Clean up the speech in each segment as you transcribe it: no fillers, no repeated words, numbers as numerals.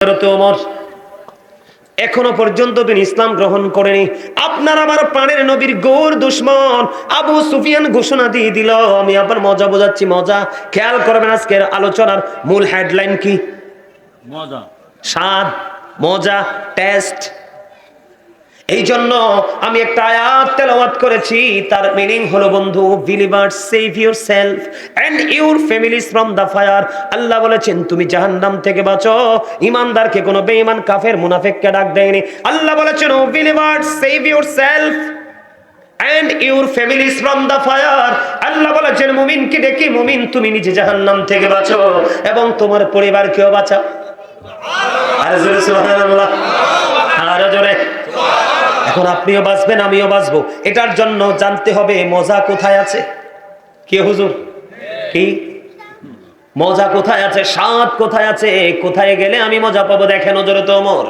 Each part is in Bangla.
ওমর এখনো পর্যন্ত তিনি ইসলাম গ্রহণ করেনি। আপনার আমার প্রাণের নবীর গোর দুশমন আবু সুফিয়ান ঘোষণা দিয়ে দিল, আমি আবার মজা বোঝাচ্ছি, মজা। খেয়াল করবেন আজকের আলোচনার মূল হেডলাইন কি? মজা, স্বাদ, মজা, টেস্ট। এই জন্য আমি একটা আয়াত তেলাওয়াত করেছি, তার মিনিং হলো বন্ধু, believers save yourself and your families from the fire. Allah বলেছেন তুমি জাহান্নাম থেকে বাঁচো। ইমানদারকে কোনো বেঈমান কাফের মুনাফিককে ডাক দেয়নি। আল্লাহ বলেছেন O believers save yourself and your families from the fire. Allah বলেছেন মুমিনকে ডেকে, মুমিন তুমি নিজে জাহান্নাম থেকে বাঁচো এবং তোমার পরিবারকেও বাঁচাও। আর জোরে সুবহানাল্লাহ, আর জোরে। এখন আপনিও বাঁচবেন, আমিও বাঁচবো। এটার জন্য জানতে হবে মজা কোথায় আছে। কি হুজুর, কি মজা কোথায় আছে, স্বাদ কোথায় আছে, কোথায় গেলে আমি মজা পাবো? দেখেন হযরত ওমর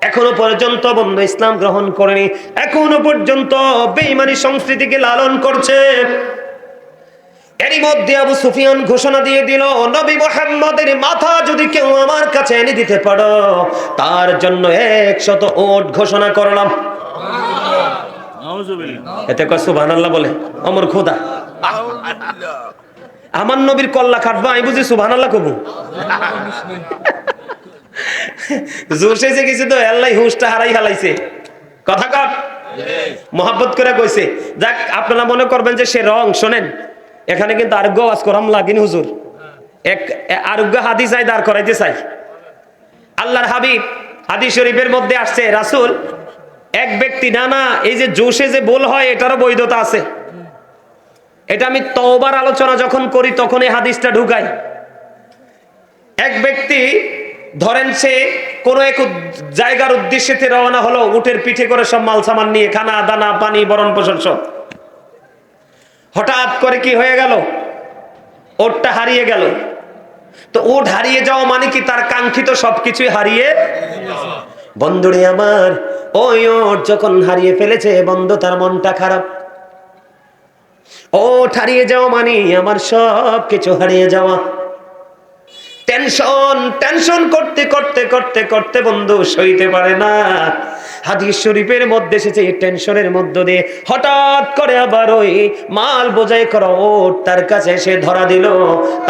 এখনো পর্যন্ত বন্ধু ইসলাম গ্রহণ করেনি, এখনো পর্যন্ত বেঈমানি সংস্কৃতিকে লালন করছে। এরই মধ্যে আবু সুফিয়ান ঘোষণা দিয়ে দিল, নবী মুহাম্মদের মাথা যদি কেউ আমার কাছে এনে দিতে পারো, তার জন্য 100 ওট ঘোষণা করলাম। এতে কয় সুবহানাল্লাহ বলে ওমর খোদা, আমার নবীর কল্লা কাটবা, আমি বুঝি সুবহানাল্লাহ কবু। জোশে যে কিছু তো আল্লাহ হুঁশটা হারাই হালাইছে। কথা কর, মহব্বত করে কইছে। যাক, আপনারা মনে করবেন যে সে রং। শোনেন, এখানে কিন্তু আরোগ্য ওয়াজ করাম লাগিনি হুজুর, এক আরোগ্য হাদিস আই দাঁড় করাইতে চাই। আল্লাহর হাবিব হাদিস শরীফের মধ্যে আসছে, রাসূল এক ব্যক্তি, না এই যে জোশে যে বল হয় এটারও বৈধতা আছে। এটা আমি তওবার আলোচনা যখন করি তখন এই হাদিসটা ঢুকাই। এক ব্যক্তি ধরেন সে কোন এক জায়গার উদ্দেশ্যে রওনা হলো, উটের পিঠে করে সব মাল সামান নিয়ে, খানা দানা পানি বরণ পোষণ সব। হঠাৎ করে কি হয়ে গেল, ওটটা হারিয়ে গেল। তো ওট হারিয়ে যাওয়া মানে কি, তার কাঙ্ক্ষিত সবকিছুই হারিয়ে। বন্ধুরে আমার, ওই ওট যখন হারিয়ে ফেলেছে বন্ধু, তার মনটা খারাপ। ওট হারিয়ে যাওয়া মানে আমার সব কিছু হারিয়ে যাওয়া। টেনশন করতে করতে করতে করতে বন্ধু সইতে পারে না। হাদিস শরীফের মধ্যে এসেছে, টেনশনের মধ্য দিয়ে হঠাৎ করে আবার ওই মাল বোঝাই করা ওট তার কাছে এসে ধরা দিল।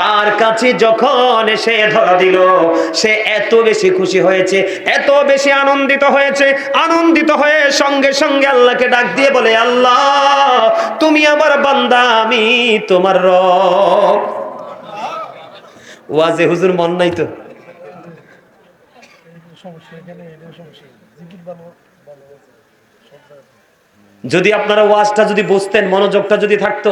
তার কাছে যখন এসে ধরা দিল, সে এত বেশি খুশি হয়েছে, এত বেশি আনন্দিত হয়েছে, আনন্দিত হয়ে সঙ্গে সঙ্গে আল্লাহকে ডাক দিয়ে বলে, আল্লাহ তুমি আমার বান্দা, আমি তোমার রব। ওয়াজে হুজুর মন নাই তো? যদি আপনারা ওয়াজটা যদি বুঝতেন, মনোযোগটা যদি থাকতো,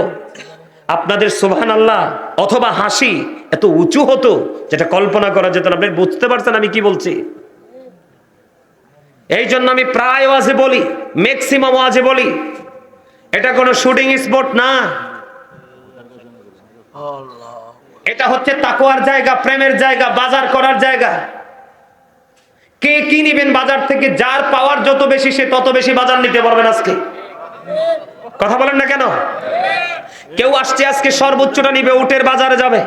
আপনাদের সুবহানাল্লাহ অথবা হাসি এত উঁচু হতো যেটা কল্পনা করা যেত না। আপনি বুঝতে পারছেন আমি কি বলছি? এই জন্য আমি প্রায় ওয়াজে বলি, ম্যাক্সিমাম ওয়াজে বলি, এটা কোনো শুটিং স্পট না, এটা হচ্ছে তাকওয়ার জায়গা, প্রেমের জায়গা, বাজার করার জায়গা। কে কি নিবেন বাজার থেকে? যার পাওয়ার যত বেশি সে তত বেশি বাজার নিতে পারবেন আজকে। কথা বলেন না কেন? কেউ আসছে আজকে সর্বোচ্চটা নিবে, উটের বাজারে যাবে।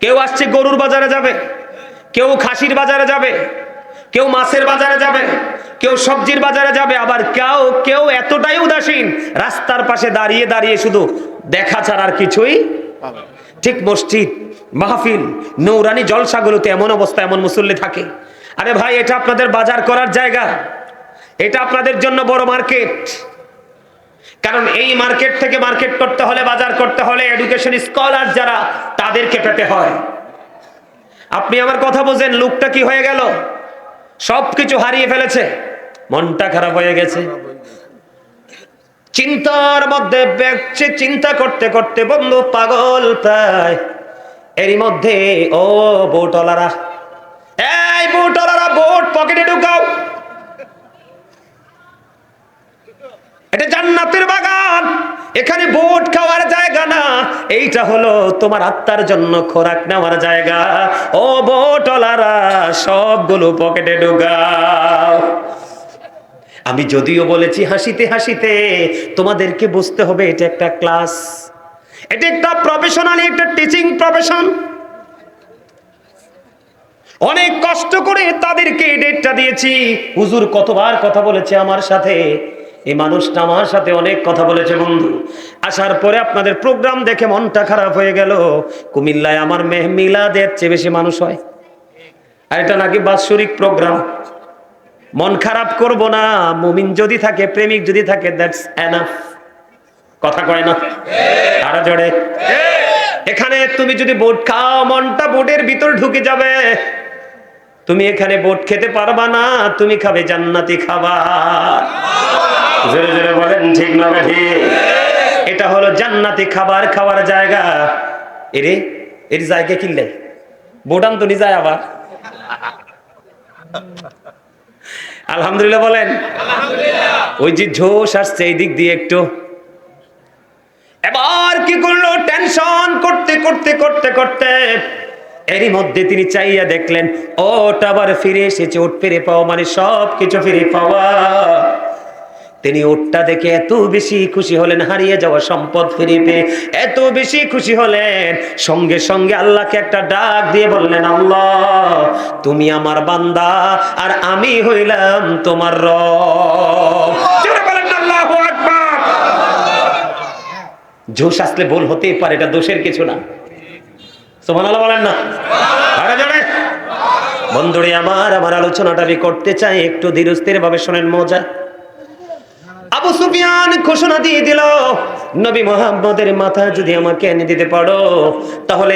কেউ আসছে গরুর বাজারে যাবে, কেউ খাসির বাজারে যাবে, কেউ মাছের বাজারে যাবে, কেউ সবজির বাজারে যাবে। আবার কেউ এতটাই উদাসীন, রাস্তার পাশে দাঁড়িয়ে দাঁড়িয়ে শুধু দেখা ছাড়া আর কিছুই। ঠিক মসজিদ, মাহফিল, নৌরানি জলসাগুলোতে এমন অবস্থা, এমন মুসল্লি থাকে। আরে ভাই, এটা আপনাদের বাজার করার জায়গা, এটা আপনাদের জন্য বড় মার্কেট। কারণ এই মার্কেট থেকে মার্কেট করতে হলে, বাজার করতে হলে এডুকেশন স্কলার যারা, তাদেরকে পেতে হয়। আপনি আমার কথা বোঝেন, লোকটা কি হয়ে গেল, সবকিছু হারিয়ে ফেলেছে, মনটা খারাপ হয়ে গেছে। চিন্তার মধ্যে ব্যক্তি চিন্তা করতে করতে বন্ধু পাগল প্রায়। এরই মধ্যে ও বোটওয়ালারা, এই বোটওয়ালারা, বোট পকেটে ঢুকাও। এটা জান্নাতের বাগান, এখানে বোট খাওয়ার জায়গা না, এইটা হলো তোমার আত্মার জন্য খোরাক নেওয়ার জায়গা। ও বোটওয়ালারা, সবগুলো পকেটে ঢুকাও। আমি যদিও বলেছি হাসিতে হাসিতে, তোমাদেরকে বুঝতে হবে এটা একটা ক্লাস, এটা একটা প্রফেশনাল, একটা টিচিং প্রফেশন। অনেক কষ্ট করে তাদেরকে ডেটটা দিয়েছি। হুজুর কতবার কথা বলেছে আমার সাথে, এই মানুষটা আমার সাথে অনেক কথা বলেছে বন্ধু। আসার পরে আপনাদের প্রোগ্রাম দেখে মনটা খারাপ হয়ে গেল। কুমিল্লায় আমার মিলাদের চেয়ে বেশি মানুষ হয়, আর এটা নাকি বাৎসরিক প্রোগ্রাম। মন খারাপ করব না, মুমিন যদি থাকে, প্রেমিক যদি থাকে, দ্যাটস এনাফ। কথা কয় না আরো জোরে? এখানে তুমি যদি বোট খাও, মনটা বোটের ভিতর ঢুকে যাবে। তুমি এখানে বোট খেতে পারবা না, তুমি খাবে জান্নাতি খাবার। জোরে জোরে বলেন ঠিক না ঠিক? এটা হলো জান্নাতি খাবার খাওয়ার জায়গা। এর জায়গা কিনলে বোটান তো নি যায় আবার। আলহামদুলিল্লাহ বলেন। ওই যে ঝোশ আসছে এই দিক দিয়ে একটু। এবার কি করলো, টেনশন করতে করতে করতে করতে এরই মধ্যে তিনি চাইয়া দেখলেন ওট আবার ফিরে এসেছে। ওট ফিরে পাওয়া মানে সব কিছু ফিরে পাওয়া। তিনি ওটটা দেখে এত বেশি খুশি হলেন, হারিয়ে যাওয়া সম্পদ ফিরে পেয়ে এত বেশি খুশি হলেন, সঙ্গে সঙ্গে আল্লাহকে একটা ডাক দিয়ে বললেন, আল্লাহ তুমি আমার বান্দা আর আমি হইলাম তোমার রব। জোরে বলেন আল্লাহু আকবার। জোশ আসলে ভুল হতেই পারে, এটা দোষের কিছু না। সুবহানাল্লাহ বলেন না? আরে জোরে। বন্ধুরে আমার আলোচনাটা আমি করতে চাই, একটু ধীরস্থির ভাবে শোনেন। মজা। আবু সুফিয়ান ঘোষণা দিয়ে দিল, নবী মুহাম্মদের মাথা যদি আমাকে এনে দিতে পারো তাহলে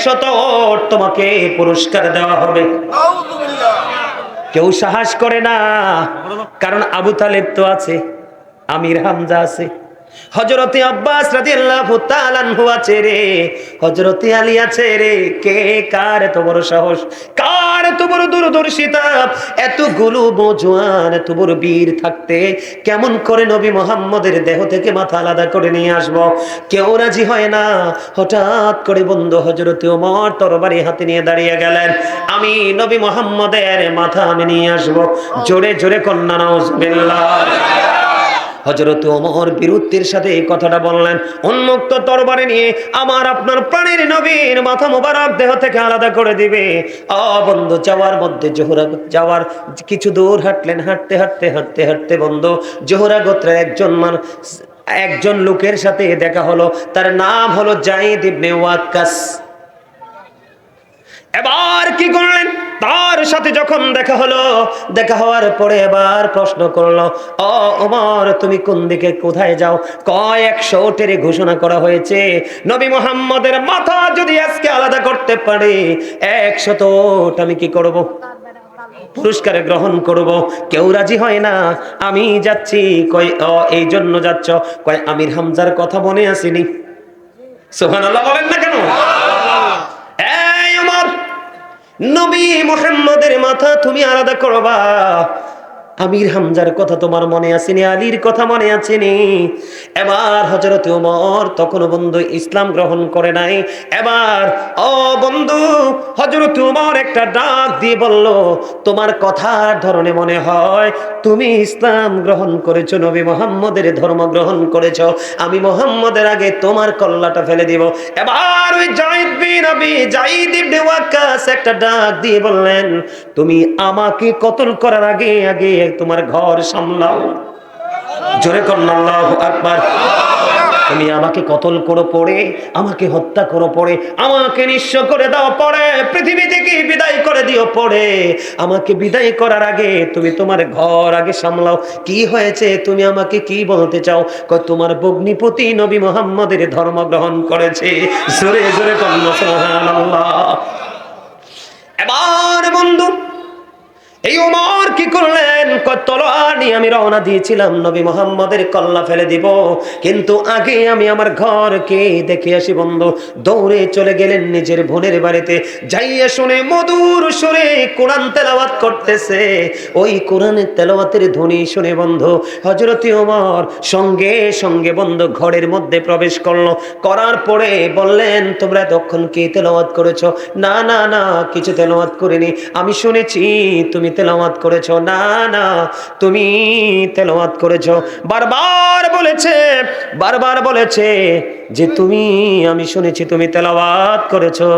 100 ওট তোমাকে পুরস্কার দেওয়া হবে। কেউ সাহস করে না, কারণ আবু তালেব তো আছে, আমির হামজা আছে, হযরতে আব্বাস রাদিয়াল্লাহু তাআলা আনহু আছে রে, হযরতে আলী আছে রে। কে কার এত বড় সাহস, কার এত বড় দূরদর্শিতা, এতগুলো মজওয়ান এত বড় বীর থাকতে কেমন করে নবী মুহাম্মদের দেহ থেকে মাথা আলাদা করে নিয়ে আসবো? কেউ রাজি হয় না। হঠাৎ করে বন্ধু হযরতে ওমর তরবারি হাতে নিয়ে দাঁড়িয়ে গেলেন, আমি নবী মুহাম্মদের মাথা আমি নিয়ে আসবো। জোরে জোরে কন্যা নাউজুবিল্লাহ। হযরত ওমর বীরত্বের সাথে এই কথাটা বললেন, উন্মুক্ত তরবারি নিয়ে আমার আপনার প্রাণের নবীর মাথা মোবারক দেহ থেকে আলাদা করে দিবে। বন্ধু যাওয়ার মধ্যে যাওয়ার কিছু দূর হাঁটলেন, হাঁটতে হাঁটতে হাঁটতে হাঁটতে বন্ধু জোহরা গোত্রের একজন লোকের সাথে দেখা হলো। তার নাম হলো যায়েদ ইবনে ওয়াক্কাস। এবার কি করলেন, তার সাথে যখন দেখা হলো, দেখা হওয়ার পরে এবার প্রশ্ন করলো, ও ওমর তুমি কোন দিকে কোথায় যাও? কয় 100 ওটের ঘোষণা করা হয়েছে, নবী মুহাম্মদের মাথা যদি আজকে আলাদা করতে পারে 100 ওট আমি কি করব? পুরস্কারে গ্রহণ করব। কেউ রাজি হয় না। আমি যাচ্ছি। কয় এই জন্য যাচ্ছ? কয় আমির হামজার কথা মনে আসেনি। সুবহানাল্লাহ বলেন না কেন? এই ওমর, নবী মুহাম্মদের মাথা তুমি আলাদা করবা, আমির হামজার কথা তোমার মনে আসেনি, আলীর কথা মনে আসেনি। এবার হযরত ওমর তখন বন্ধু ইসলাম গ্রহণ করে নাই। এবার বন্ধু হযরত ওমর একটা ডাক দিয়ে বলল, তোমার কথার ধরনে মনে হয় তুমি ইসলাম গ্রহণ করেছো, নবী মুহাম্মদের ধর্ম গ্রহণ করেছো। আমি মুহাম্মদের আগে তোমার কল্লাটা ফেলে দিব। এবার ওই যায়েদ ইবনে ওয়াক্কাস একটা ডাক দিয়ে বললেন, তুমি আমাকে কতল করার আগে আগে তোমার ঘর সামলাও। জোরে কন্না আল্লাহু আকবার। তুমি আমাকে কতল করো পড়ে, আমাকে হত্যা করো পড়ে, আমাকে নিঃস্ব করে দাও পড়ে, পৃথিবী থেকে বিদায় করে দিও পড়ে, আমাকে বিদায় করার আগে তুমি তোমার ঘর আগে সামলাও। কি হয়েছে, তুমি আমাকে কি বলতে চাও? কয় তোমার ভগ্নিপতি নবী মুহাম্মদের ধর্ম গ্রহণ করেছে। জোরে জোরে কন্না সুবহানাল্লাহ। এবার বন্ধু এই ওমর কি করলেন, তলোয়ার নিয়ে আমি রওনা দিয়েছিলাম নবী মুহাম্মদের কল্লা ফেলে দিব, কিন্তু আগে আমি আমার ঘরকে দেখে আসি। বন্ধু দৌড়ে চলে গেলেন নিজের বোনের বাড়িতে, যাইয়া শুনে মধুর সুরে কোরআন তেলাওয়াত করতেছে। ওই কোরআনের তেলাওয়াতের ধ্বনি শুনে বন্ধু হযরত ওমর সঙ্গে সঙ্গে বন্ধু ঘরের মধ্যে প্রবেশ করলো। করার পরে বললেন, তোমরা তখন কি তেলাওয়াত করেছো? না না না, কিছু তেলাওয়াত করিনি। আমি শুনেছি তুমি তেলাওয়াত করেছো। না না, তুমি তেলাওয়াত করেছো। বারবার বলেছে যে আমি শুনেছি তুমি তেলাওয়াত করেছো।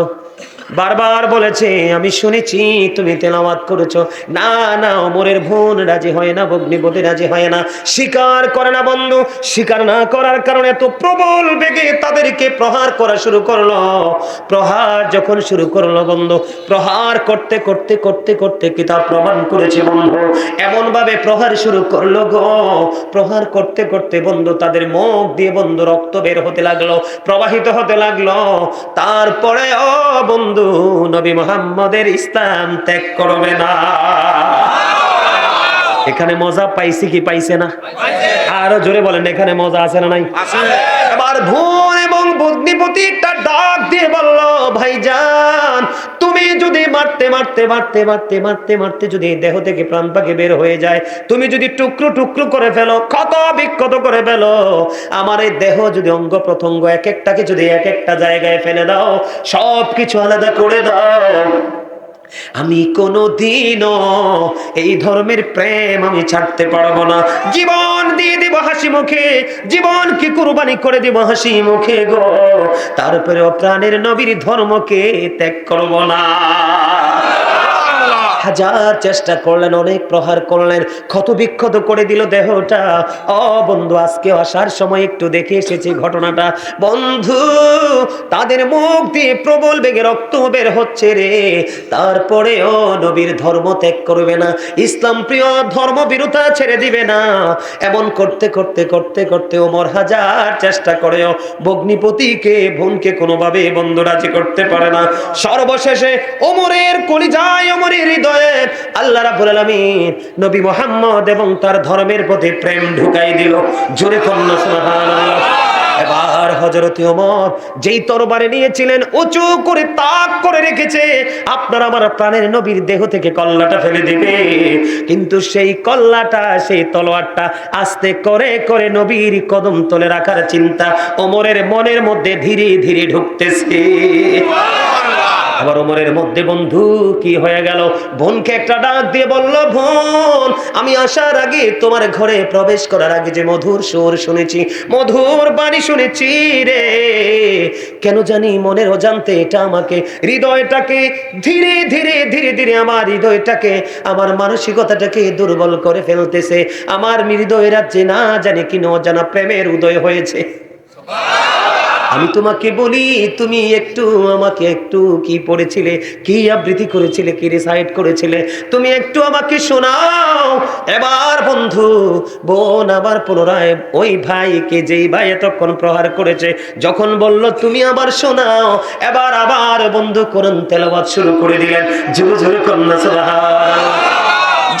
বারবার বলেছে আমি শুনেছি তুমি তেলাওয়াত করেছো। না না, ওমরের বোন রাজি হয় না, ভগ্নিপতি রাজি হয় না, স্বীকার করে না বন্ধু। স্বীকার না করার কারণে এত প্রবল বেগে তাদেরকে প্রহার করা শুরু করলো। প্রহার যখন শুরু করলো বন্ধু, প্রহার করতে করতে করতে করতে কিতাব প্রমাণ করেছে বন্ধু, এমন ভাবে প্রহার শুরু করলো গো, প্রহার করতে করতে বন্ধু তাদের মুখ দিয়ে বন্ধু রক্ত বের হতে লাগলো, প্রবাহিত হতে লাগলো। তারপরে ও বন্ধু, নবী মুহাম্মদের ইসলাম ত্যাগ করবে না। এখানে মজা পাইছি কি পাইছে না? আরো জোরে বলেন, এখানে মজা আছে না নাই? এবার বোন এবং ভগ্নিপতি একটা ডাক দিয়ে বলল, ভাইজান তুমি যদি মারতে মারতে মারতে মারতে মারতে মারতে যদি দেহ থেকে প্রাণ পাখি বের হয়ে যায়, তুমি যদি টুকরো টুকরো করে ফেলো, ক্ষত বিক্ষত করে ফেলো, আমার এই দেহ যদি অঙ্গ প্রত্যঙ্গ এক একটাকে যদি এক একটা জায়গায় ফেলে দাও, সব কিছু আলাদা করে দাও, আমি কোনোদিনও এই ধর্মের প্রেম আমি ছাড়তে পারবো না। জীবন দিয়ে দিব হাসি মুখে, জীবন কি কুরবানি করে দিব হাসি মুখে গো, তারপরেও প্রাণের নবীর ধর্মকে ত্যাগ করব না। হাজার চেষ্টা করলেন, অনেক প্রহার করলেন, ক্ষত বিক্ষত করে দিল দেহটা। ও বন্ধু, আজকে আসার সময় একটু দেখে এসেছি ঘটনাটা বন্ধু, তাদের মুখ দিয়ে প্রবল বেগে রক্ত বের হচ্ছে রে, তারপরেও নবীর ধর্ম ত্যাগ করবে না, ইসলাম প্রিয় ধর্ম বিরোধা ছেড়ে দিবে না। এমন করতে করতে করতে করতে ওমর হাজার চেষ্টা করেও ভগ্নিপতিকে বোনকে কোনোভাবে বন্ধু রাজি করতে পারে না। সর্বশেষে ওমরের কলিজায়, ওমরের হৃদয়ে আল্লাহ রাব্বুল আলামিন নবী মুহাম্মদ এবং তার ধর্মের প্রতি প্রেম ঢুকাই দিল। জোরে কন্যা সুবহানাল্লাহ। এবার হযরত ওমর যেই তরবারি নিয়েছিলেন উঁচু করে তাক করে রেখেছে, আপনার আমার প্রাণের নবীর দেহ থেকে কল্লাটা ফেলে দিবে, কিন্তু সেই কল্লাটা, সেই তলোয়ারটা আস্তে করে করে নবীর কদম তলে রাখার চিন্তা ওমরের মনের মধ্যে ধীরে ধীরে ঢুকতেছে। আবার ওমরের মধ্যে বন্ধু কি হয়ে গেল, বোনকে একটা ডাক দিয়ে বলল, বোন আমি আসার আগে তোমার ঘরে প্রবেশ করার আগে যে মধুর সুর শুনেছি, মধুর বাণী শুনেছি রে, কেন জানি মনের অজান্তে এটা আমাকে, হৃদয়টাকে ধীরে ধীরে ধীরে ধীরে আমার হৃদয়টাকে, আমার মানসিকতাটাকে দুর্বল করে ফেলতেছে। আমার হৃদয়ের রাজ্যে না জানি কি অজানা প্রেমের উদয় হয়েছে। আমি তোমাকে বলি, তুমি একটু আমাকে একটু কি পড়েছিলে, কি আবৃত্তি করেছিলে, কি রিসাইট করেছিলে, তুমি একটু আমাকে শোনাও। এবার বন্ধু বোন আবার পুনরায় ওই ভাইকে, যেই ভাই এতক্ষণ প্রহার করেছে, যখন বলল তুমি আবার শোনাও, এবার আবার বন্ধু কোরআন তেলাওয়াত শুরু করে দিলেন। জোরে জোরে কন্যা সুবহানাল্লাহ।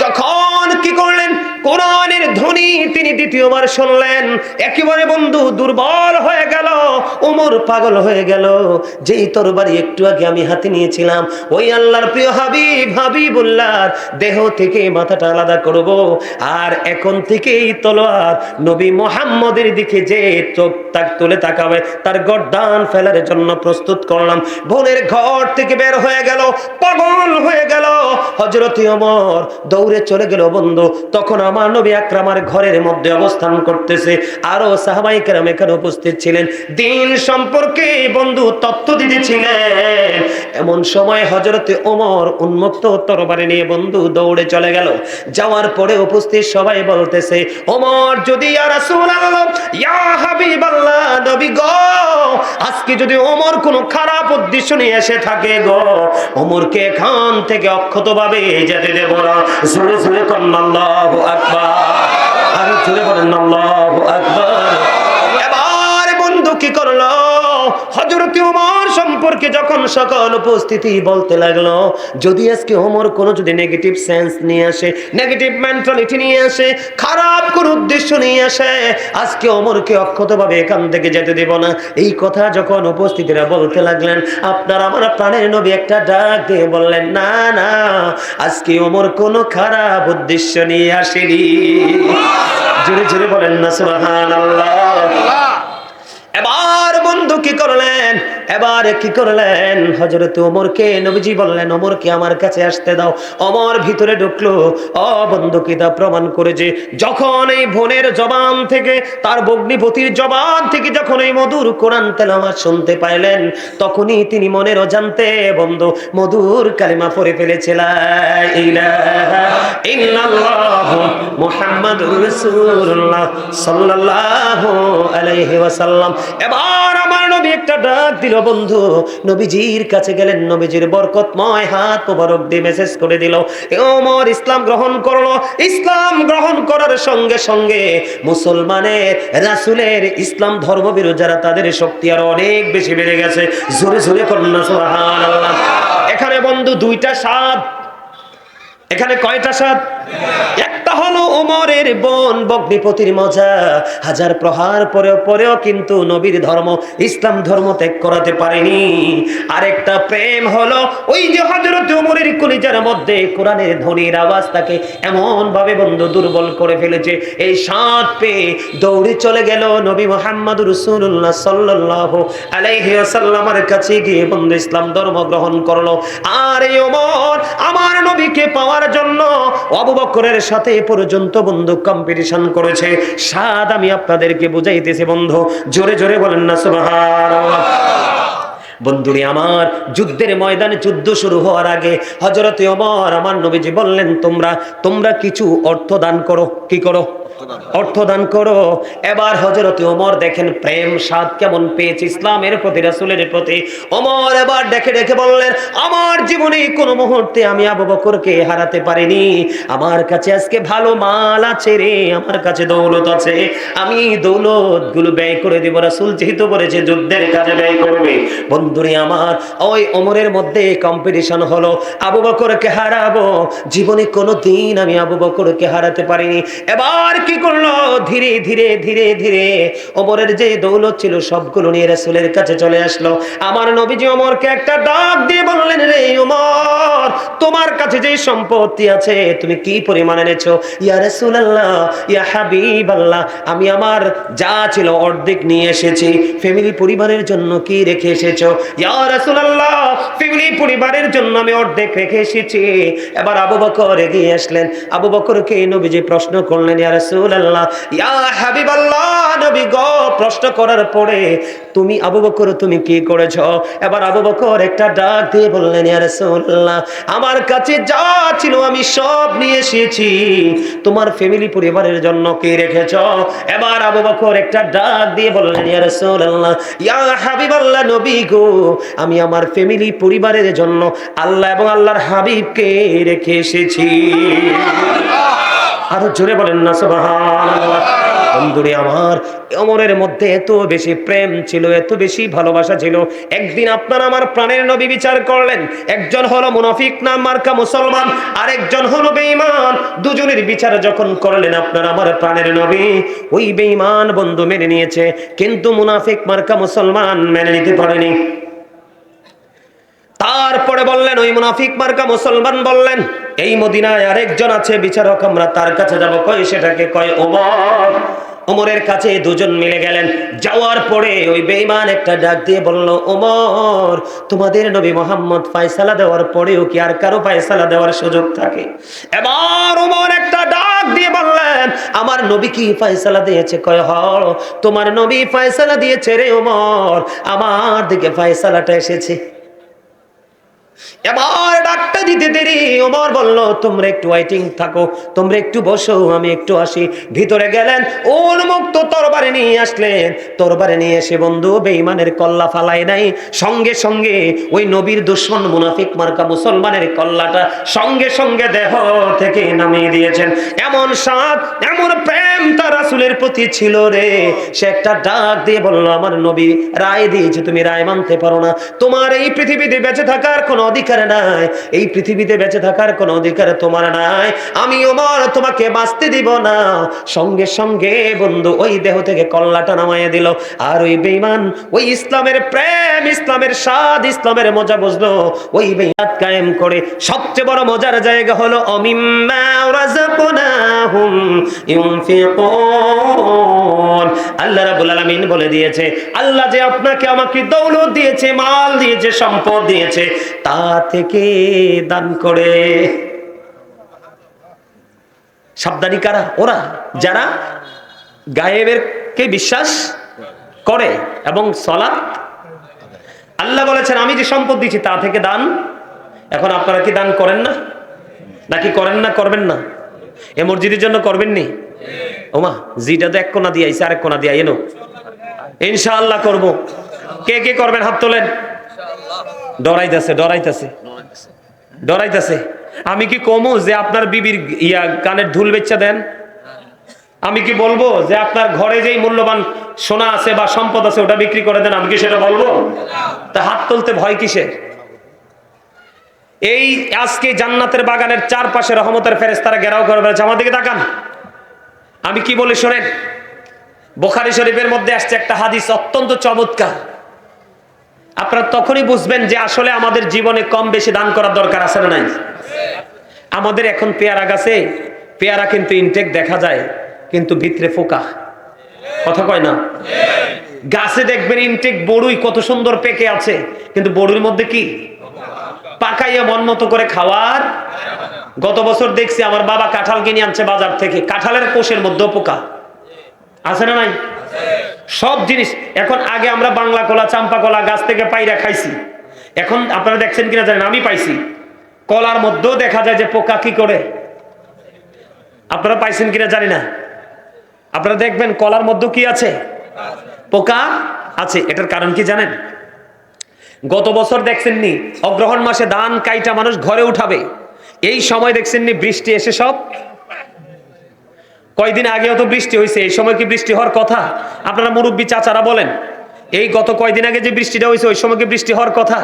যখন কি করলেন, কোরআনের ধ্বনি তিনি দ্বিতীয়বার শুনলেন, একেবারে বন্ধু দুর্বল হয়ে গেল, ওমর পাগল হয়ে গেল। যেই তরবারি একটু আগে আমি হাতে নিয়েছিলাম, ওই আল্লাহর প্রিয় হাবিবুল্লাহর দেহ থেকে মাথাটা আলাদা করব, আর এখন থেকে এই তলোয়ার নবী মুহাম্মদের দিকে যে চোখ তাক তুলে তাকাবে, তার গর্দান ফেলার জন্য প্রস্তুত করলাম। বোনের ঘর থেকে বের হয়ে গেল, পাগল হয়ে গেল হযরত ওমর, দৌড়ে চলে গেল বন্ধু। তখন আমার নবী আকরামের ঘরের মধ্যে অবস্থান করতেছে, আরো সাহাবায়ে কেরাম এখানে উপস্থিত ছিলেন, দিন সম্পর্কে বন্ধু তথ্য দিতেছিলেন। এমন সময় হযরতে ওমর উন্মুক্ত তরবারি নিয়ে বন্ধু দৌড়ে চলে গেল। যাওয়ার পরে উপস্থিত সবাই বলতেছে, ওমর যদি ইয়া রাসূলুল্লাহ, ইয়া হাবিবাল্লাহ, নবী গো, আজকে যদি ওমর কোনো খারাপ উদ্দেশ্য নিয়ে এসে থাকে গো, ওমরকে এখান থেকে অক্ষতভাবে যেতে দেব না। জোরে জোরে কন্না আল্লাহু আকবার, আর জোরে বলেন আল্লাহু আকবার। এবার বন্ধু কি করলো, হযরত ওমর সম্পর্কে যখন সকল উপস্থিতি বলতে লাগলো, যদি আজকে ওমর কোনো যদি নেগেটিভ সেন্স নিয়ে আসে, নেগেটিভ মেন্টালিটি নিয়ে আসে, খারাপ কোন উদ্দেশ্য নিয়ে আসে, আজকে ওমরকে অক্ষতভাবে এখান থেকে যেতে দেব না। এই কথা যখন উপস্থিতিরা বলতে লাগলেন, আপনার আমার প্রাণের নবী একটা ডাক দিয়ে বললেন, না না, আজকে ওমর কোনো খারাপ উদ্দেশ্য নিয়ে আসেনি। জোরে জোরে বলেন না সুবহানাল্লাহ। এবার বন্ধু কি করলেন, এবারে কি করলেন, হযরত ওমরকে নবীজি বললেন ওমরকে আমার কাছে আসতে দাও। ওমর ভিতরে ঢুকলো। ও বন্ধু কিতাব প্রমাণ করে যে যখন এই বোনের জবান থেকে, তার ভগ্নিপতির জবান থেকে যখন এই মধুর কোরআন তেলাওয়াত শুনতে পাইলেন, তখনই তিনি মনের অজান্তে বন্ধু মধুর কালিমা পড়ে ফেলেছে, লা ইলাহা ইল্লাল্লাহু মুহাম্মাদুর রাসূলুল্লাহ সাল্লাল্লাহু আলাইহি ওয়াসাল্লাম। এবার আমার নবী একটা ডাক দিল বন্ধু, নবীজির কাছে গেলেন, নবীজির বরকতময় হাত মোবারক দিয়ে মেসেজ করে দিল, ওমর ইসলাম গ্রহণ করলো। ইসলাম গ্রহণ করার সঙ্গে সঙ্গে মুসলমানের, রাসূলের, ইসলাম ধর্মবিরোধী যারা, তাদের শক্তি আরো অনেক বেশি বেড়ে গেছে। জোরে জোরে করুন না সুবহানাল্লাহ। এখানে বন্ধু দুইটা স্বাদ, এখানে কয়টা স্বাদ? একটা হলো ওমরের বোন ভগ্নিপতির মজা, হাজার প্রহার পরেও কিন্তু নবীর ধর্ম, ইসলাম ধর্ম ত্যাগ করাতে পারেনি। আরেকটা প্রেম হলো ওই যে হযরত ওমরের কলিজার মধ্যে কোরআনের ধ্বনির আওয়াজ তাকে এমন ভাবে বন্ধু দুর্বল করে ফেলেছে, এই স্বাদ পেয়ে দৌড়ে চলে গেল নবী মুহাম্মদুর রাসূলুল্লাহ সাল্লাল্লাহু আলাইহি ওয়াসাল্লামের কাছে গিয়ে বন্ধু ইসলাম ধর্ম গ্রহণ করলো। আর এই ওমর আমার নবীকে পাওয়ার জন্য আবু বকরের সাথে পর্যন্ত বন্ধু কম্পিটিশন করেছে। স্বাদ আমি আপনাদেরকে বুঝাইতেছি বন্ধু, জোরে জোরে বলেন না সুবহানাল্লাহ। বন্ধুরে আমার, যুদ্ধের ময়দানে যুদ্ধ শুরু হওয়ার আগে হযরতে ওমর আমার নবীজি বললেন, তোমরা কিছু অর্থ দান করো। কি করো? অর্থ দান করো। এবার হযরতে ওমর দেখেন প্রেম স্বাদ কেমন পেয়েছে ইসলামের প্রতি, রাসূলের প্রতি। ওমর এবার দেখে দেখে বললেন, আমার জীবনে কোনো মুহূর্তে আমি আবু বকরকে হারাতে পারিনি। আমার কাছে আজকে ভালো মাল আছে রে, আমার কাছে দৌলত আছে, আমি দৌলত গুলো ব্যয় করে দেব। রাসূল যেহেতু বলেছে যুদ্ধের কাজে ব্যয় করবে। বন্ধুরে আমার, ওই ওমরের মধ্যে কম্পিটিশন হলো, আবু বকরকে হারাবো। জীবনে কোনোদিন আমি আবু বকরকে হারাতে পারিনি। এবার কি করলো, ধীরে ধীরে ধীরে ধীরে ওমরের যে দৌলত ছিল সবগুলো নিয়ে রাসূলের কাছে চলে আসলো। আমার নবীজি ওমরকে একটা ডাক দিয়ে বললেন, রে ওমর, তোমার কাছে যে সম্পত্তি আছে তুমি কি পরিমাণ এনেছো? ইয়া রাসূলুল্লাহ, ইয়া হাবিবাল্লাহ, আমি আমার যা ছিল অর্ধেক নিয়ে এসেছি। ফ্যামিলি পরিবারের জন্য কি রেখে এসেছো? ইয়া রাসূলুল্লাহ, ফ্যামিলি পরিবারের জন্য আমি অর্ধেক রেখে এসেছি। এবার আবু বকর এগিয়ে আসলেন। আবু বকরকে নবীজি প্রশ্ন করলেন, ইয়া রাসূলুল্লাহ, ইয়া হাবিবাল্লাহ, নবী গো, প্রশ্ন করার পরে তুমি আবু বকর তুমি কি করেছো? এবার আবু বকর একটা ডাক দিয়ে বললেন, ইয়া রাসূলুল্লাহ, আমার কাছে যা ছিল আমি সব নিয়ে এসেছি। তোমার ফ্যামিলি পরিবারের জন্য কি রেখেছো? এবার আবু বকর একটা ডাক দিয়ে বললেন, ইয়া রাসূলুল্লাহ, ইয়া হাবিবাল্লাহ, নবী গো, আমি আমার ফ্যামিলি পরিবারের জন্য আল্লাহ এবং আল্লাহর হাবিবকে রেখে এসেছি। আরো জোরে বলেন না সুবহানাল্লাহ। বন্ধুরে আমার, ওমরের মধ্যে এত বেশি প্রেম ছিল, এত বেশি ভালোবাসা ছিল। একদিন আপনার আমার প্রাণের নবী বিচার করলেন, একজন হলো মুনাফিক নাম মার্কা মুসলমান, আরেকজন হলো বেঈমান। দুজনের বিচার যখন করলেন আপনার আমার প্রাণের নবী, ওই বেঈমান বন্ধু মেনে নিয়েছে, কিন্তু মুনাফিক মার্কা মুসলমান মেনে নিতে পারেনি। তারপরে বললেন, ওই মুনাফিক মার্কা মুসলমান বললেন, এই মদিনায় আরেকজন আছে বিচারক, আমরা তার কাছে যাব। কয় সেটাকে? কয় ওমর। ওমরের কাছে দুজন মিলে গেলেন। যাওয়ার পরে ওই বেঈমান একটা ডাক দিয়ে বলল, ওমর, তোমাদের নবী মুহাম্মদ ফয়সালা দেওয়ার পরেও কি আর কারো ফয়সালা দেওয়ার সুযোগ থাকে? এবার ওমর একটা ডাক দিয়ে বললেন, আমার নবী কি ফয়সালা দিয়েছে? কয় হ, তোমার নবী ফয়সালা দিয়েছে রে ওমর, আমার দিকে ফয়সালাটা এসেছে। এবার ডাকটা দিতে দেরি, ওমর বলল, তোমরা একটু ওয়েটিং থাকো, তোমরা একটু বসো, আমি একটু আসি। ভিতরে গেলেন, উন্মুক্ত তরবারি নিয়ে আসলেন। তরবারি নিয়ে এসে বন্ধু বেঈমানের কল্লা ফালাই নাই, সঙ্গে সঙ্গে ওই নবীর দুশমন মুনাফিক মার্কা মুসলমানের কল্লাটা সঙ্গে সঙ্গে দেহ থেকে নামিয়ে দিয়েছেন। এমন সাদ, এমন প্রেম তার রাসূলের প্রতি ছিল রে, সে একটা ডাক দিয়ে বলল, আমার নবী রায় দিয়েছে, তুমি রায় মানতে পারো না, তোমার এই পৃথিবীতে বেঁচে থাকার কোনো অধিকার নাই, এই পৃথিবীতে বেঁচে থাকার কোনো অধিকার তোমার নাই, আমি ওমর তোমাকে বাঁচতে দিব না। সঙ্গে সঙ্গে বন্ধু ওই দেহ থেকে কল্লাটা নামাইয়া দিল। আর ওই বেঈমান ওই ইসলামের প্রেম, ইসলামের স্বাদ, ইসলামের মজা বুঝলো, ওই বেঈমান কায়েম করে। সবচেয়ে বড় মজার জায়গা হলো অমিম্মা রাযাকনাহুম ইউনফিকুন, আল্লাহ রাব্বুল আলামিন বলে দিয়েছে, আল্লাহ যে আপনাকে আমাকে দৌলত দিয়েছে, মাল দিয়েছে, সম্পদ দিয়েছে, তা থেকে দান করে। সাবধানী কারা? ওরা যারা গায়েবের কে বিশ্বাস করে এবং সালাত। আল্লাহ বলেছেন আমি যে সম্পদ দিয়েছি তা থেকে দান। এখন আপনারা কি দান করেন না? নাকি করেন না? করবেন না? এ মসজিদের জন্য করবেন নি? ওমা জিটা তো এক কোনা দিয়ে আইছে, আরেক কোনা দিয়ে এনো। ইনশাআল্লাহ করব। কে কে করবেন হাত তোলেন। ডরাইতেছে ডরাইতেছে ডরাইতেছে। আমি কি কমু যে আপনার বিবির কানের ধুল বেচা দেন? আমি কি বলবো যে আপনার ঘরে যেই মূল্যবান সোনা আছে বা সম্পদ আছে ওটা বিক্রি করে দেন? আমি কি সেটা বলবো? তা হাত তুলতে ভয় কিসের? এই আজকে জান্নাতের বাগানের চারপাশে রহমতের ফেরেশতারা ঘেরাও করে বেড়াচ্ছে। আমার দিকে তাকান, আমি কি বলি শোনেন। বুখারী শরীফের মধ্যে আসছে একটা হাদিস, অত্যন্ত চমৎকার। আপনারা তখনই বুঝবেন যে আসলে আমাদের জীবনে কম বেশি দান করার দরকার আছে না নাই। আমাদের এখন পেয়ারা গাছে পেয়ারা কিন্তু ইনটেক দেখা যায়, কিন্তু ভিতরে ফোকা। কথা কয় না? গাছে দেখবেন ইনটেক বড়ুই কত সুন্দর পেকে আছে, কিন্তু বড়ুর মধ্যে কি? পাকাইয়া মন মতো করে খাওয়ার। গত বছর দেখছি আমার বাবা কাঁঠাল কিনে আনছে বাজার থেকে, কাঁঠালের কোষের মধ্যে পোকা আছে না নাই? সব জিনিস এখন, আগে আমরা বাংলা কলা, চাম্পা কলা গাছ থেকে পাইরা খাইছি। এখন আপনারা দেখছেন কিনা জানেন, আমি পাইছি কলার মধ্যেও দেখা যায় যে পোকা কি করে। আপনারা পাইছেন কিনা জানি না। আপনারা দেখবেন কলার মধ্যে কি আছে? পোকা আছে। এটার কারণ কি জানেন? গত বছর দেখছেননি অগ্রহণ মাসে ধান কাইটা মানুষ ঘরে উঠাবে, এই সময় দেখছেননি বৃষ্টি এসে সব। কয়দিন আগেও তো বৃষ্টি হয়েছে, এই সময় কি বৃষ্টি হওয়ার কথা? আপনারা মুরব্বী চাচারা বলেন, এই গত কয়দিন আগে যে বৃষ্টিটা হয়েছে ওই সময় কি বৃষ্টি হওয়ার কথা?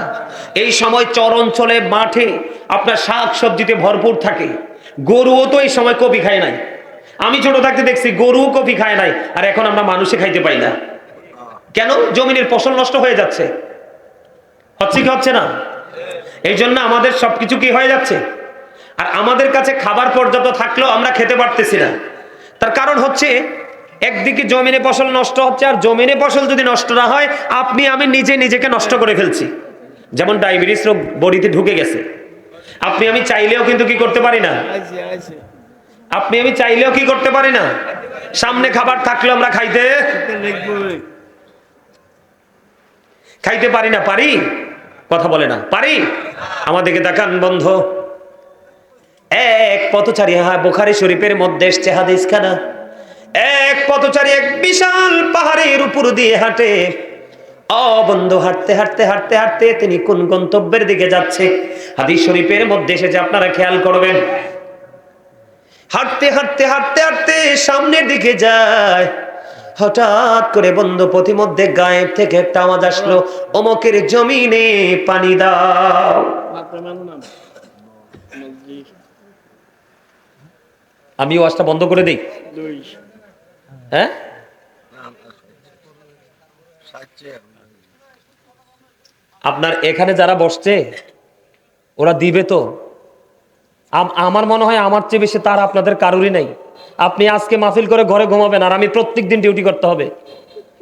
এই সময় চর অঞ্চলে মাঠে আপনার শাক সবজিতে ভরপুর থাকে। গরুও তো এই সময় কপি খায় নাই। আমি ছোট থাকতে দেখছি গরুও কপি খায় নাই, আর এখন আমরা মানুষে খাইতে পাই না। কেন? জমিনের ফসল নষ্ট হয়ে যাচ্ছে। হচ্ছে কি হচ্ছে না? এই জন্য আমাদের সবকিছু কি হয়ে যাচ্ছে। আর আমাদের কাছে খাবার পর্যাপ্ত থাকলেও আমরা খেতে পারতেছি না। তার কারণ হচ্ছে একদিকে জমিনে ফসল নষ্ট হচ্ছে, আর জমিনে ফসল যদি নষ্ট না হয় আপনি আমি নিজেকে নষ্ট করে ফেলছি। যেমন ডায়াবেটিস রোগ বডিতে ঢুকে গেছে, আপনি আমি চাইলেও কিন্তু কি করতে পারি না। আপনি আমি চাইলেও কি করতে পারি না। সামনে খাবার থাকলেও আমরা খাইতে পারি না। পারি? কথা বলে না। পারি? আমাদেরকে দেখান বন্ধ। এক পথচারী, হ্যাঁ বুখারী শরীফের মধ্যে এসেছে হাদিস খানা। এক পথচারী এক বিশাল পাহাড়ের উপর দিয়ে হাঁটে। ও বন্ধু, হাঁটতে হাঁটতে হাঁটতে হাঁটতে তিনি কোন গন্তব্যের দিকে যাচ্ছে হাদিস শরীফের মধ্যে এসেছে, আপনারা খেয়াল করবেন। হাঁটতে হাঁটতে হাঁটতে হাঁটতে সামনের দিকে যায়, হঠাৎ করে বন্ধু পথিমধ্যে গায়েব থেকে একটা আওয়াজ আসলো, অমকের জমিনে পানি দাও। আমি ওয়াজটা বন্ধ করে দেই? হ্যাঁ, আপনার এখানে যারা বসছে ওরা দিবে তো। আমার মনে হয় আমার চেয়ে বেশি তার আপনাদের কারোরই নাই। আপনি আজকে মাহফিল করে ঘরে ঘুমাবেন, আর আমি প্রত্যেকদিন ডিউটি করতে হবে।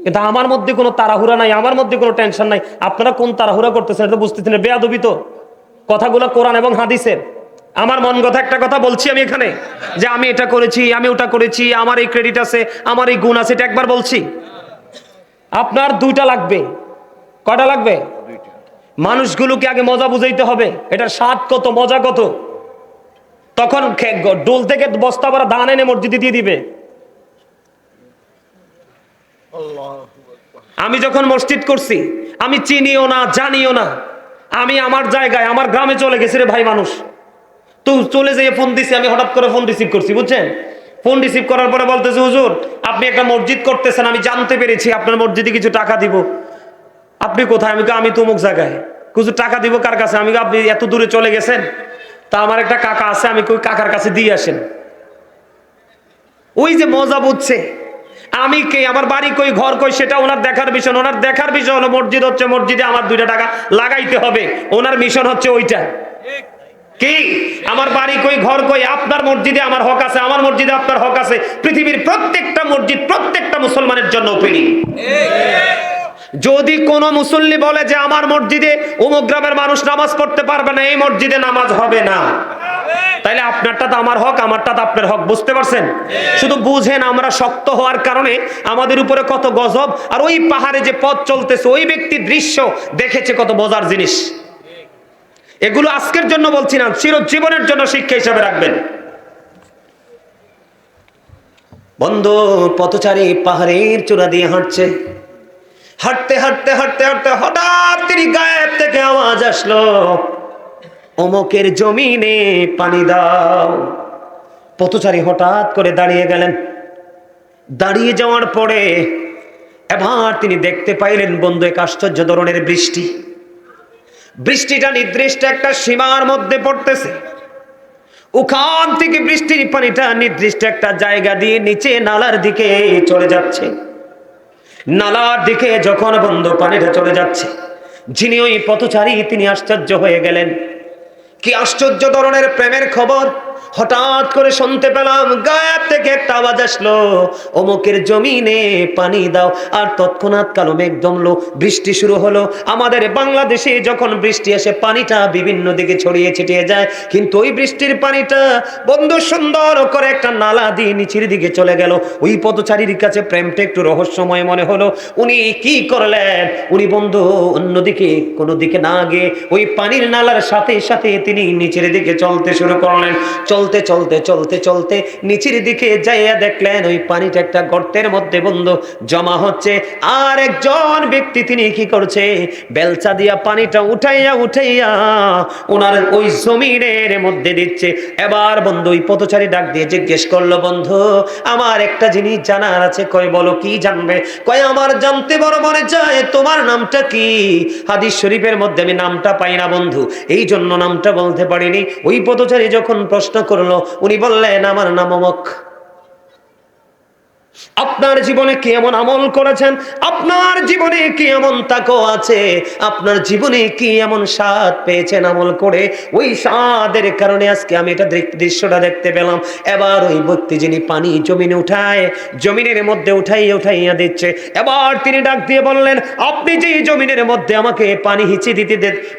কিন্তু আমার মধ্যে কোনো তাড়াহুড়া নাই, আমার মধ্যে কোনো টেনশন নাই। আপনারা কোন তাড়াহুড়া করতেছেন এটা বুঝতেছেন না। বেয়াদবি তো কথাগুলো কোরআন এবং হাদিসের। আমার মন কথা একটা কথা বলছি আমি এখানে, যে আমি এটা করেছি, আমি ওটা করেছি, আমার এই ক্রেডিট আছে, আমার এই গুণ আছে, এটা একবার বলছি। আপনার দুইটা লাগবে। কয়টা লাগবে? মানুষগুলোকে আগে মজা বুঝাইতে হবে, এটার স্বাদ কত, মজা কত। তখন ডোল থেকে বস্তা ভরা ধান এনে মসজিদে দিয়ে দিবে। আমি যখন মসজিদ করছি আমি চিনিও না, জানিও না। আমি আমার জায়গায় আমার গ্রামে চলে গেছি রে ভাই মানুষ। তো চলে যেয়ে ফোন দিছি, আমি হঠাৎ করে ফোন রিসিভ করছি, বুঝছেন। ফোন রিসিভ করার পরে বলতেছে, হুজুর আপনি একটা মসজিদ করতেছেন, আমি জানতে পেরেছি আপনার মসজিদে কিছু টাকা দিব। আপনি কোথায়? আমি তো অমুক জায়গায়। কিছু টাকা দিব কার কাছে? আমি আপনি এত দূরে চলে গেছেন, তা আমার একটা কাকা আছে, আমি কই কাকার কাছে দিয়ে আসেন। ওই যে মজা বুঝছে। আমি কে, আমার বাড়ি কই, ঘর কই, সেটা ওনার দেখার বিষয়। ওনার দেখার বিষয় হলো মসজিদ হচ্ছে, মসজিদে আমার 2 টাকা লাগাইতে হবে। ওনার মিশন হচ্ছে ওইটা। কি আমার বাড়ি কই, ঘর কই, আপনার মসজিদে আমার হক আছে, আমার মসজিদে আপনার হক আছে। পৃথিবীর প্রত্যেকটা মুসলমানের জন্য ওপেনিং। যদি কোন মুসল্লি বলে যে আমার মসজিদে অমুক গ্রামের মানুষ নামাজ পড়তে পারবে না, এই মসজিদে নামাজ হবে না, তাইলে আপনারটা তো আমার হক, আমারটা তো আপনার হক। বুঝতে পারছেন? শুধু বুঝেন আমরা শক্ত হওয়ার কারণে আমাদের উপরে কত গজব, আর ওই পাহাড়ে যে পথ চলতেছে ওই ব্যক্তি দৃশ্য দেখেছে কত মজার জিনিস। এগুলো আজকের জন্য বলছি না, চিরজীবনের জন্য শিক্ষা হিসেবে রাখবেন। বন্ধু পথচারী পাহাড়ের চূড়া দিয়ে হাঁটছে, হাঁটতে হাঁটতে হাঁটতে হাঁটতে হঠাৎ তিনি গায়েব থেকে আওয়াজ আসলো, অমুকের জমিনে পানি দাও। পথচারী হঠাৎ করে দাঁড়িয়ে গেলেন। দাঁড়িয়ে যাওয়ার পরে এবার তিনি দেখতে পাইলেন বন্ধু এক আশ্চর্য ধরনের বৃষ্টি। বৃষ্টিটা নির্দিষ্ট একটা সীমার মধ্যে পড়তেছে। ওখান থেকে বৃষ্টির পানিটা নির্দিষ্ট একটা জায়গা দিয়ে নিচে নালার দিকে চলে যাচ্ছে। নালার দিকে যখন বন্ধু পানিটা চলে যাচ্ছে, যিনি ওই পথচারী তিনি আশ্চর্য হয়ে গেলেন। কি আশ্চর্য ধরনের প্রেমের খবর! হঠাৎ করে শুনতে পেলাম গায়েব থেকে একটা আওয়াজ আসলো, অমুকের জমিনে পানি দাও। আর তৎক্ষণাৎ কালো মেঘ দমলো, বৃষ্টি শুরু হলো। আমাদের বাংলাদেশে যখন বৃষ্টি আসে পানিটা বিভিন্ন দিকে ছড়িয়ে ছিটিয়ে যায়, কিন্তু ওই বৃষ্টির পানিটা বন্ধু সুন্দর করে একটা নালা দিয়ে নিচের দিকে চলে গেল। ওই পথচারীর কাছে প্রেমটা একটু রহস্যময় মনে হলো। উনি কি করলেন? উনি বন্ধু অন্যদিকে কোনো দিকে না গিয়ে ওই পানির নালার সাথে সাথে তিনি নিচের দিকে চলতে শুরু করলেন। চলতে চলতে চলতে চলতে নিচের দিকে যাইয়া দেখলেন ওই পানিটা একটা গর্তের মধ্যে বন্ধু জমা হচ্ছে। আর একজন ব্যক্তি তিনি কি করছে, বেলচা দিয়া পানিটা উঠাইয়া উঠাইয়া ওনার ওই জমিনের মধ্যে দিচ্ছে। এবার বন্ধু ওই পথচারী ডাক দিয়ে জিজ্ঞেস করলো, বন্ধু আমার একটা জিনিস জানার আছে। কয় বলো, কি জানবে? কয় আমার জানতে বড় মনে চায়, তোমার নামটা কি? হাদিস শরীফের মধ্যে আমি নামটা পাই না বন্ধু, এই জন্য নামটা বলতে পারিনি। ওই পথচারী যখন প্রশ্ন করলো, উনি বললেন আমার নাম অমুক। আপনার জীবনে কি এমন আমল করেছেন? আপনার জীবনে কি এমন তাকওয়া আছে? আপনার জীবনে কি এমন স্বাদ পেয়েছেন আমল করে? ওই স্বাদের কারণে আজকে আমি এটা দৃশ্যটা দেখতে পেলাম। এবার ওই ব্যক্তি যিনি পানি জমিনে উঠায়, জমিনের মধ্যে উঠাইয়া দিচ্ছে। এবার তিনি ডাক দিয়ে বললেন, আপনি যে জমিনের মধ্যে আমাকে পানি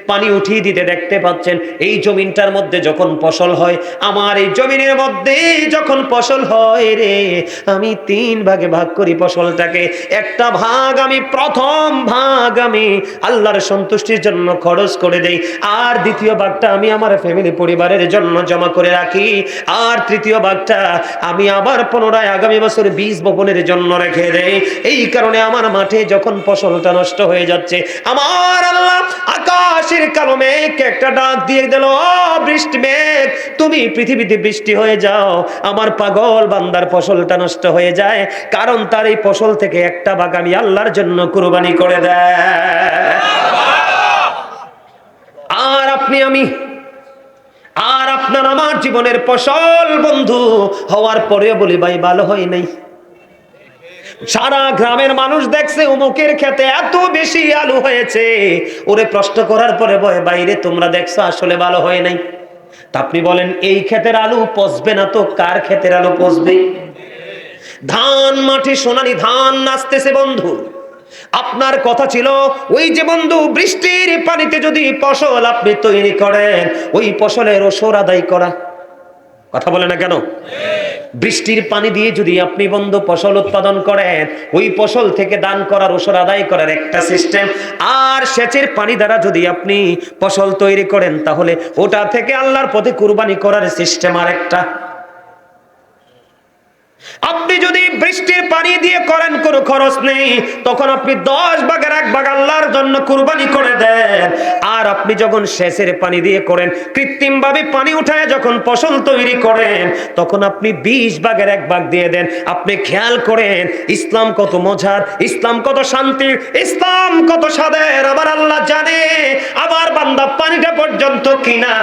পানি উঠিয়ে দিতে দেখতে পাচ্ছেন, এই জমিনটার মধ্যে যখন ফসল হয়, আমার এই জমিনের মধ্যে যখন ফসল হয় রে, আমি 3 ভাগে ভাগ করি ফসলটাকে। একটা ভাগ আমি, প্রথম ভাগ আমি আল্লাহর সন্তুষ্টির জন্য খরচ করে দেই, আর দ্বিতীয় ভাগটা আমি আমার ফ্যামিলি পরিবারের জন্য জমা করে রাখি, আর তৃতীয় ভাগটা আমি আবার পুনরায় আগামী বছর বীজ বপনের জন্য রেখে দেই। এই কারণে আমার মাঠে যখন ফসলটা নষ্ট হয়ে যাচ্ছে, আমার আল্লাহ আকাশের কালো মেঘ একটা ডাক দিয়ে দিল, বৃষ্টি মেঘ তুমি পৃথিবীতে বৃষ্টি হয়ে যাও। আমার পাগল বান্দার ফসলটা নষ্ট হয়ে যায়, কারণ তার এই ফসল থেকে একটা ভাগ আমি আল্লাহর জন্য কুরবানি করে দেয়। আর আপনি আমি আর আপনার আমার জীবনের ফসল বন্ধু হওয়ার পরেও বলি ভাই ভালো হয় নাই। সারা গ্রামের মানুষ দেখছে অমুকের ক্ষেতে এত বেশি আলু হয়েছে, ওরে প্রশ্ন করার পরে বলে বাইরে তোমরা দেখছো আসলে ভালো হয় নাই। তা আপনি বলেন এই ক্ষেতের আলু পচবে না তো কার ক্ষেতের আলু পচবে? ধান মাঠে সোনালি ধান নাচতেছে বন্ধু। আপনার কথা ছিল ওই যে বন্ধু বৃষ্টির পানিতে যদি ফসল আপনি তৈরি করেন, ওই ফসলের ওসর আদায় করা। কথা বলে না কেন? বৃষ্টির পানি দিয়ে যদি আপনি বন্ধু ফসল উৎপাদন করেন, ওই ফসল থেকে দান করার ওসর আদায় করার একটা সিস্টেম। আর সেচের পানি দ্বারা যদি আপনি ফসল তৈরি করেন, তাহলে ওটা থেকে আল্লাহর পথে কুরবানি করার সিস্টেম আরেকটা। আপনি যদি বৃষ্টির পানি দিয়ে করেন কোনো খরচ নেই, তখন আপনি 10 ভাগের 1 ভাগ আল্লাহর জন্য কুরবানি করে দেন। আর আপনি যখন সেচের পানি দিয়ে করেন, কৃত্রিম ভাবে পানি উঠায় যখন ফসল তৈরি করেন, তখন আপনি 20 ভাগের 1 ভাগ দিয়ে দেন। আপনি খেয়াল করেন ইসলাম কত মজার, ইসলাম কত শান্তির, ইসলাম কত স্বাদের। আমার আল্লাহ জানে আবার বান্দা পানিটা পর্যন্ত কিনা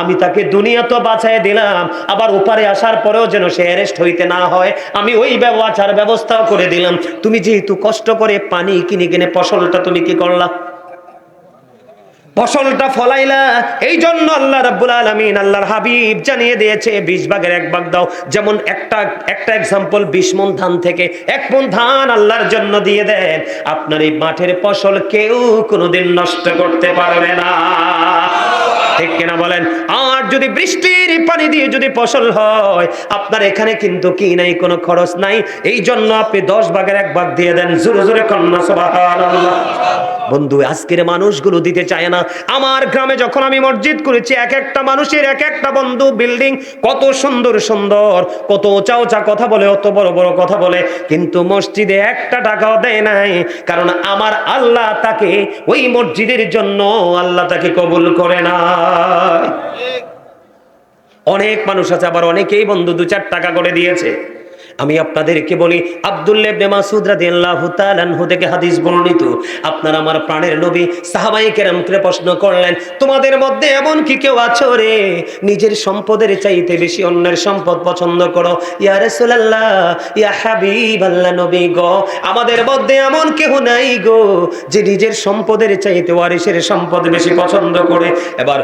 আমি তাকে দুনিয়া তো বাঁচায় দিলাম, আবার ওপারে আসার পরেও যেন সে অ্যারেস্ট হইতে না হয়, আমি ওই ব্যবস্থাও করে দিলাম। তুমি যেহেতু কষ্ট করে পানি কিনে কিনে ফসলটা তুমি কি করলা? ফসলটা ফলাইলা, এই জন্য আল্লাহ রাব্বুল আলামিন আল্লাহর হাবিব জানিয়ে দিয়েছে 20 ভাগের 1 ভাগ দাও। যেমন একটা এক্সাম্পল, 20 মণ ধান থেকে 1 মণ ধান আল্লাহর জন্য দিয়ে দেন, আপনার এই মাঠের ফসল কেউ কোনোদিন নষ্ট করতে পারবে না। ঠিক কিনা বলেন? আর যদি বৃষ্টির পানি দিয়ে যদি ফসল হয়, আপনার এখানে কিন্তু কি নাই, কোনো খরচ নাই। এই জন্য আপনি 10 ভাগের 1 ভাগ দিয়ে দেন। জোরে জোরে কন্যা সুবহানাল্লাহ। বন্ধু, আজকের মানুষগুলো দিতে চায় না। আমার গ্রামে যখন আমি মসজিদ করেছি, এক একটা মানুষের এক একটা বন্ধু বিল্ডিং, কত সুন্দর সুন্দর, কত উঁচা উঁচা কথা বলে, অত বড় বড় কথা বলে, কিন্তু মসজিদে 1 টাকাও দেয় নাই। কারণ আমার আল্লাহ তাকে ওই মসজিদের জন্য আল্লাহ তাকে কবুল করে না। অনেক মানুষ আছে, আবার অনেকেই বন্ধু 2-4 টাকা করে দিয়েছে। আমি আপনাদেরকে বলি, আব্দুল্লাহ ইবনে মাসউদ রাদিয়াল্লাহু তাআলা আনহু থেকে হাদিস বর্ণিত, আপনার আমার প্রাণের নবী সাহাবায়ে কেরামকে প্রশ্ন করলেন, তোমাদের মধ্যে এমন কি কেউ আছো রে নিজের সম্পদের চাইতে বেশি অন্যের সম্পদ পছন্দ করো? ইয়া রাসূলুল্লাহ, ইয়া হাবিবাল্লাহ, নবী গো, আমাদের মধ্যে এমন কেউ নাই গো যে নিজের সম্পদের চাইতে ওয়ারিসের সম্পদ বেশি পছন্দ করে। এবার